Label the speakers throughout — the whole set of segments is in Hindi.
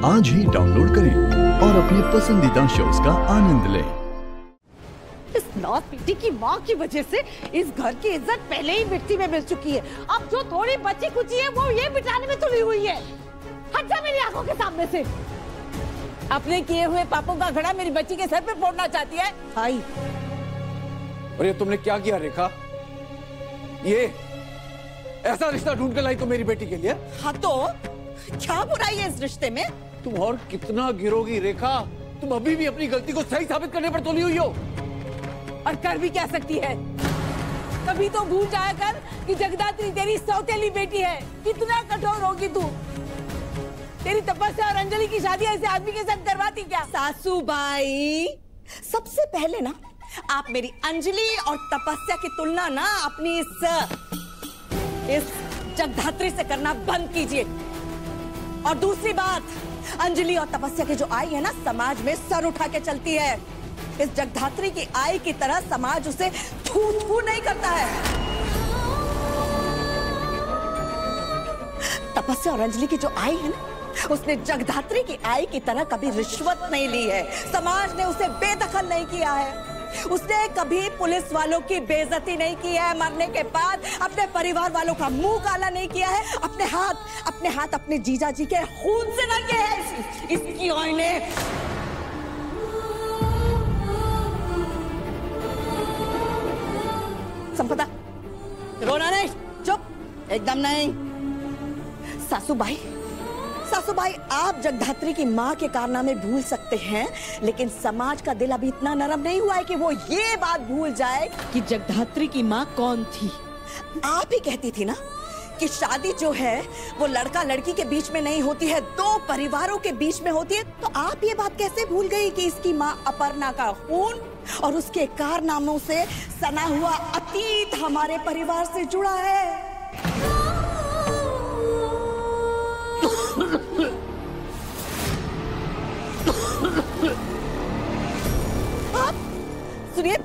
Speaker 1: आज ही डाउनलोड करें और अपने पसंदीदा शोज का आनंद लें।
Speaker 2: इस लौट बेटी की माँ की वजह से इस घर की इज्जत पहले ही मिट्टी में मिल चुकी है। अब जो थोड़ी बची कुची है वो ये मिटाने में तुली हुई है। हट जा मेरी आंखों के सामने से।
Speaker 3: अपने किए हुए पापों का घड़ा मेरी बच्ची के सर पे फोड़ना चाहती है।
Speaker 2: आई
Speaker 4: और ये तुमने क्या किया रेखा? ये ऐसा रिश्ता ढूंढ के लाई तो मेरी बेटी के लिए?
Speaker 2: हाँ तो क्या बुराई है इस रिश्ते में?
Speaker 4: तुम और कितना गिरोगी रेखा? तुम अभी भी अपनी गलती को सही साबित करने पर तुली हुई हो।
Speaker 3: और कर भी क्या सकती है? कभी तो भूल जाया कर कि जगदात्री तेरी सौतेली बेटी है। कितना कठोर होगी तू। तेरी तपस्या और अंजलि की शादी ऐसे आदमी के साथ करवाती क्या?
Speaker 2: सासू बाई, सबसे पहले ना आप मेरी अंजलि और तपस्या की तुलना ना अपनी इस जगधात्री से करना बंद कीजिए। और दूसरी बात, अंजलि और तपस्या की जो आई है ना, समाज में सर उठा के चलती है। इस जगधात्री की आई की तरह समाज उसे थू थू नहीं करता है। तपस्या और अंजलि की जो आई है ना, उसने जगधात्री की आई की तरह कभी रिश्वत नहीं ली है। समाज ने उसे बेदखल नहीं किया है। उसने कभी पुलिस वालों की बेइज्जती नहीं की है। मरने के बाद अपने परिवार वालों का मुंह काला नहीं किया है। अपने हाथ अपने जीजा जी के खून से न किए हैं। इसकी आई ने संपदा, रोना नहीं, चुप एकदम नहीं। सासू भाई, आप जगधात्री की माँ के कारनामे भूल सकते हैं, लेकिन समाज का दिल अभी इतना नरम नहीं हुआ है कि वो ये बात भूल जाए कि जगधात्री की माँ कौन थी। आप ही कहती थी ना कि शादी जो है वो लड़का लड़की के बीच में नहीं होती है, दो परिवारों के बीच में होती है। तो आप ये बात कैसे भूल गई कि इसकी माँ अपर्णा का खून और उसके कारनामों से सना हुआ अतीत हमारे परिवार से जुड़ा है। आप सुनिए,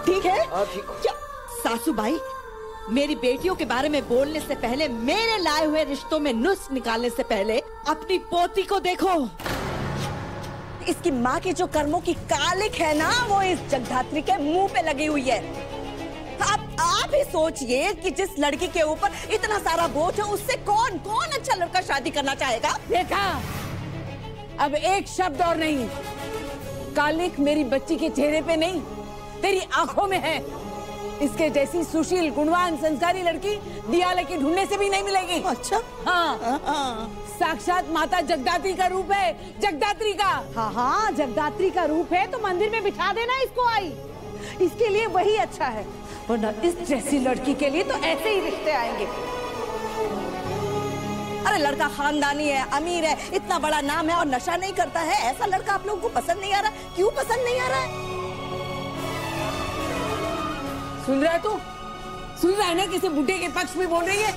Speaker 2: ठीक है? क्या सासू भाई, मेरी बेटियों के बारे में बोलने से पहले, मेरे लाए हुए रिश्तों में नुस्ख निकालने से पहले अपनी पोती को देखो। इसकी माँ की जो कर्मों की कालिक है ना, वो इस जगधात्री के मुंह पे लगी हुई है। आप ही सोचिए कि जिस लड़की के ऊपर इतना सारा बोझ है, उससे कौन अच्छा लड़का शादी करना चाहेगा?
Speaker 3: देखा, अब एक शब्द और नहीं। कालिक मेरी बच्ची के चेहरे पे नहीं, तेरी आंखों में है। इसके जैसी सुशील, गुणवान, संस्कारी लड़की दियाले की ढूंढने से भी नहीं मिलेगी।
Speaker 2: अच्छा?
Speaker 3: हाँ। साक्षात माता जगदात्री का रूप है, जगदात्री का।
Speaker 2: हाँ, जगदात्री का रूप है तो मंदिर में बिठा देना इसको। आई इसके लिए वही अच्छा है, वरना इस जैसी लड़की के लिए तो ऐसे ही रिश्ते आएंगे। अरे लड़का खानदानी है, अमीर है, इतना बड़ा नाम है और नशा नहीं करता है, ऐसा लड़का आप लोगों को पसंद नहीं आ रहा? क्यों पसंद नहीं आ रहा है?
Speaker 3: सुन रहा है तू? सुन रहा है ना, किसी बुढ़े के पक्ष में बोल रही है?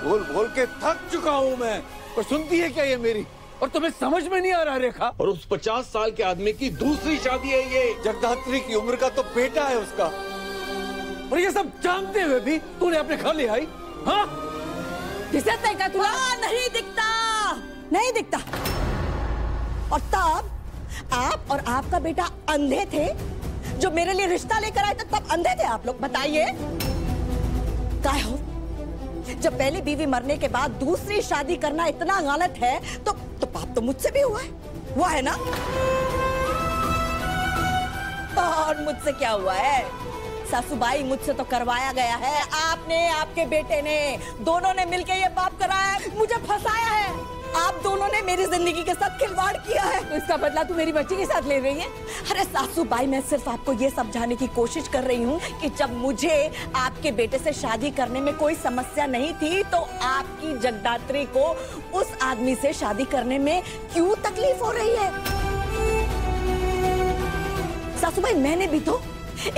Speaker 4: बोल के थक चुका हूँ मैं। और सुनती है क्या ये मेरी? और तुम्हें समझ में नहीं आ रहा रेखा? और उस 50 साल के आदमी की दूसरी शादी है ये। जगधात्री की उम्र का तो बेटा है उसका। और ये सब जानते हुए भी तूने अपने घर ले आई? हाँ?
Speaker 3: का तुला?
Speaker 2: नहीं दिखता। और तब आप और आपका बेटा अंधे थे जो मेरे लिए रिश्ता लेकर आए थे, तब अंधे थे आप लोग। बताइए काय हो? जब पहली बीवी मरने के बाद दूसरी शादी करना इतना गलत है तो पाप तो मुझसे भी हुआ है ना? और मुझसे क्या हुआ है सासूबाई? मुझसे तो करवाया गया है। आपने, आपके बेटे ने, दोनों ने मिलकर ये पाप कराया, मुझे फंसाया है। आप दोनों ने मेरी जिंदगी के साथ खिलवाड़ किया है।
Speaker 3: तो इसका बदला तू मेरी बच्ची के साथ ले रही है?
Speaker 2: अरे सासूबाई, मैं सिर्फ आपको ये समझाने की कोशिश कर रही हूँ कि जब मुझे आपके बेटे से शादी करने में कोई समस्या नहीं थी, तो आपकी जगदात्री को उस आदमी से शादी करने में क्यों तकलीफ हो रही है? सासूबाई, मैंने भी तो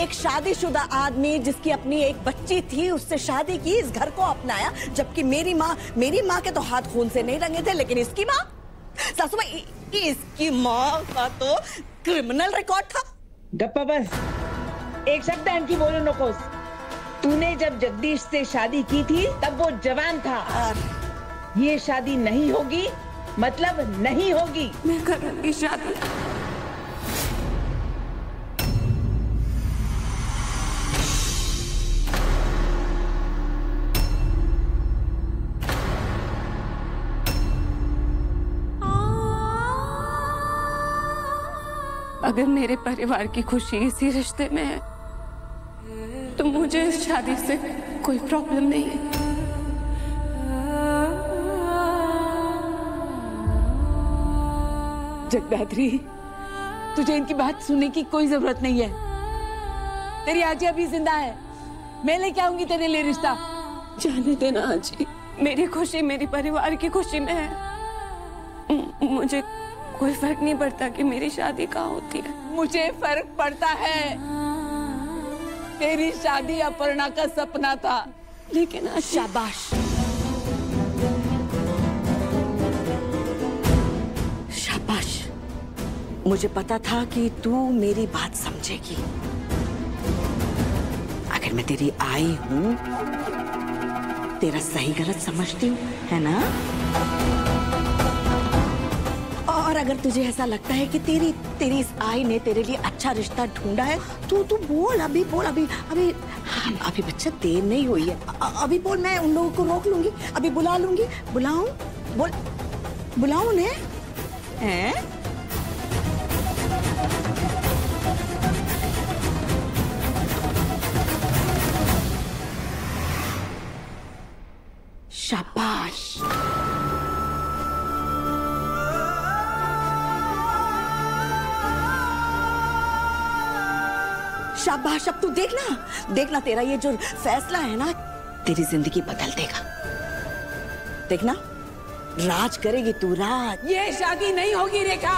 Speaker 2: एक शादीशुदा आदमी जिसकी अपनी एक बच्ची थी, उससे शादी की, इस घर को अपनाया। जबकि मेरी माँ के तो हाथ खून से नहीं रंगे थे, लेकिन इसकी माँ, सासूबाई, इसकी माँ का तो क्रिमिनल रिकॉर्ड था।
Speaker 5: गप्पा बस, एक शब्द आणखी बोलू नकोस।
Speaker 3: तूने जब जगदीश से शादी की थी तब वो जवान था। ये शादी नहीं होगी, मतलब नहीं होगी।
Speaker 5: मैं करूंगी शादी। अगर मेरे परिवार की खुशी इसी रिश्ते में है तो मुझे इस शादी से कोई प्रॉब्लम नहीं है।
Speaker 3: जगदात्री, तुझे इनकी बात सुनने की कोई जरूरत नहीं है। तेरी आजी अभी जिंदा है, मैं लेके आऊंगी तेरे लिए रिश्ता।
Speaker 5: जाने देना आजी, मेरी खुशी मेरी परिवार की खुशी में है। मुझे कोई फर्क नहीं पड़ता कि मेरी शादी कहाँ होती है।
Speaker 3: मुझे फर्क पड़ता है। तेरी शादी अपर्णा का सपना था,
Speaker 5: लेकिन
Speaker 2: शाबाश, शाबाश। मुझे पता था कि तू मेरी बात समझेगी। अगर मैं तेरी आई हूं, तेरा सही गलत समझती हूँ, है ना? और अगर तुझे ऐसा लगता है कि तेरी इस आई ने तेरे लिए अच्छा रिश्ता ढूंढा है, तू बोल, अभी बोल। अभी बच्चा देर नहीं हुई है, अभी बोल। मैं उन लोगों को रोक लूंगी, अभी बुला लूंगी। बुलाऊं? बुलाऊं उन्हें? हैं? शाबाश। शाबाश। अब तू देखना तेरा ये जो फैसला है ना, तेरी जिंदगी बदल देगा। देखना, राज करेगी तू, राज।
Speaker 3: ये शादी नहीं होगी रेखा।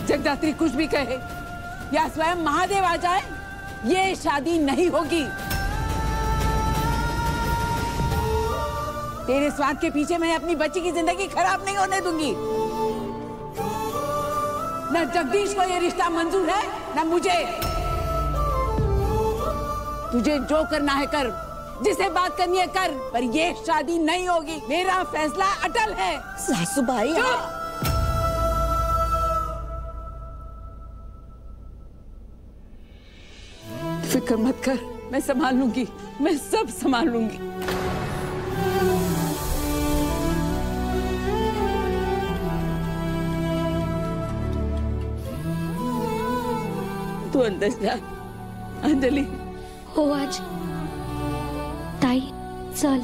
Speaker 3: जगदात्री कुछ भी कहे या स्वयं महादेव आ जाए, ये शादी नहीं होगी। तेरे स्वार्थ के पीछे मैं अपनी बच्ची की जिंदगी खराब नहीं होने दूंगी। न जगदीश को ये रिश्ता मंजूर है, न मुझे। तुझे जो करना है कर, जिसे बात करनी है कर, पर ये शादी नहीं होगी। मेरा फैसला अटल है।
Speaker 2: सासूबाई,
Speaker 3: फिक्र मत कर, मैं संभाल लूंगी, मैं सब संभाल लूंगी। तू अंदर जा। अंजलि,
Speaker 6: हो आज ताई चल।